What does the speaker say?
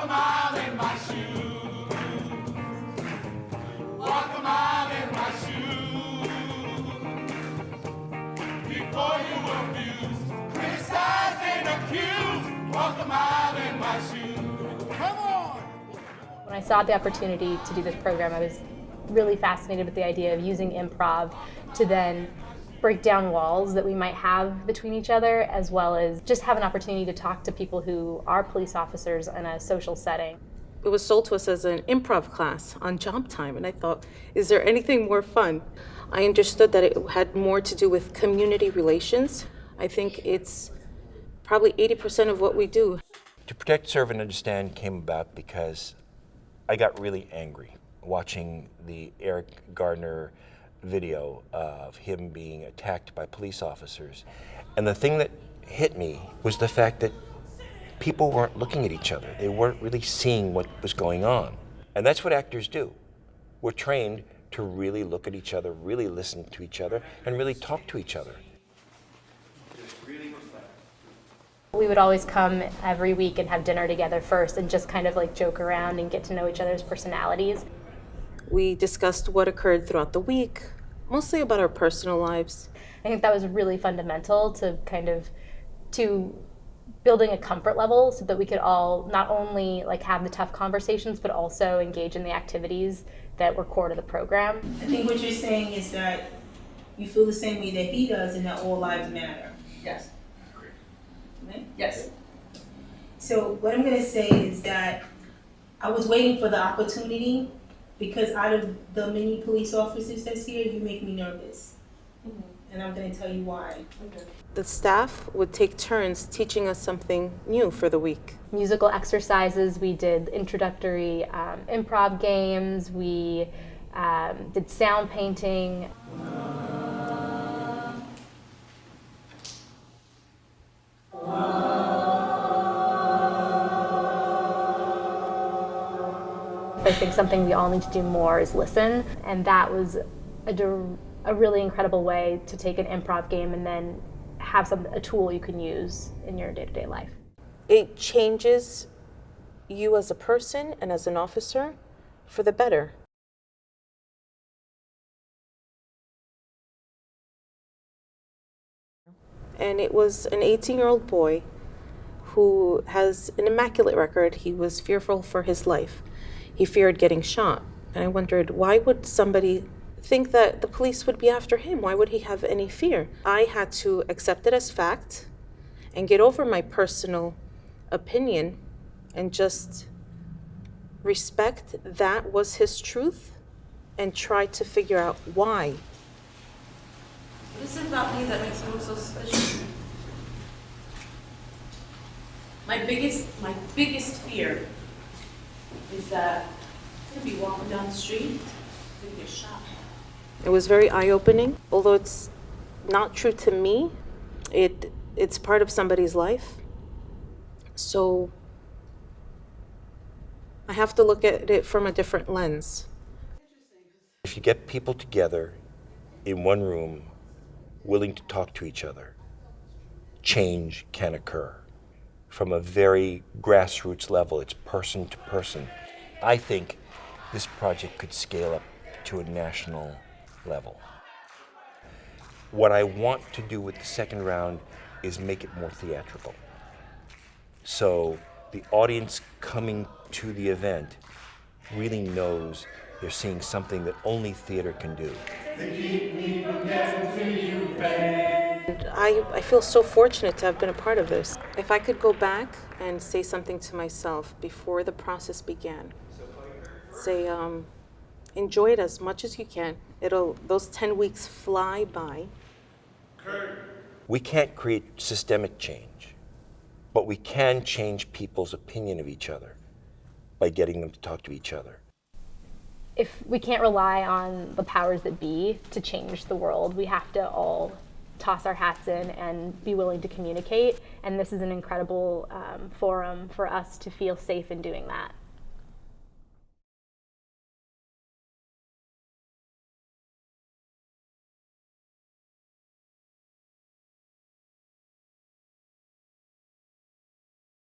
a mile in my shoes. Walk a mile in my shoes. Before you abuse, criticize and accuse. Walk a mile in my shoes. Come on! When I saw the opportunity to do this program, I was really fascinated with the idea of using improv to then break down walls that we might have between each other, as well as just have an opportunity to talk to people who are police officers in a social setting. It was sold to us as an improv class on job time, and I thought, is there anything more fun? I understood that it had more to do with community relations. I think it's probably 80% of what we do. To Protect, Serve, and Understand came about because I got really angry watching the Eric Gardner video of him being attacked by police officers. And the thing that hit me was the fact that people weren't looking at each other. They weren't really seeing what was going on. And that's what actors do. We're trained to really look at each other, really listen to each other, and really talk to each other. We would always come every week and have dinner together first and just kind of like joke around and get to know each other's personalities. We discussed what occurred throughout the week, mostly about our personal lives. I think that was really fundamental to building a comfort level so that we could all not only like have the tough conversations, but also engage in the activities that were core to the program. I think what you're saying is that you feel the same way that he does and that all lives matter. Yes. Right? Yes. So what I'm going to say is that I was waiting for the opportunity because out of the many police officers that's here, you make me nervous. Mm-hmm. And I'm going to tell you why. Okay. The staff would take turns teaching us something new for the week. Musical exercises, we did introductory improv games, we did sound painting. I think something we all need to do more is listen, and that was a really incredible way to take an improv game and then have a tool you can use in your day-to-day life. It changes you as a person and as an officer for the better. And it was an 18-year-old boy who has an immaculate record. He was fearful for his life. He feared getting shot. And I wondered, why would somebody think that the police would be after him? Why would he have any fear? I had to accept it as fact and get over my personal opinion and just respect that was his truth and try to figure out why. What is it about me that makes you look so special? My biggest fear is that I'm gonna be walking down the street and get shot. It was very eye-opening. Although it's not true to me, it's part of somebody's life. So I have to look at it from a different lens. If you get people together in one room, willing to talk to each other, change can occur. From a very grassroots level, it's person to person. I think this project could scale up to a national level. What I want to do with the second round is make it more theatrical. So the audience coming to the event really knows they're seeing something that only theater can do. I feel so fortunate to have been a part of this. If I could go back and say something to myself before the process began, say, enjoy it as much as you can. Those 10 weeks fly by. We can't create systemic change, but we can change people's opinion of each other by getting them to talk to each other. If we can't rely on the powers that be to change the world, we have to all toss our hats in and be willing to communicate. And this is an incredible forum for us to feel safe in doing that.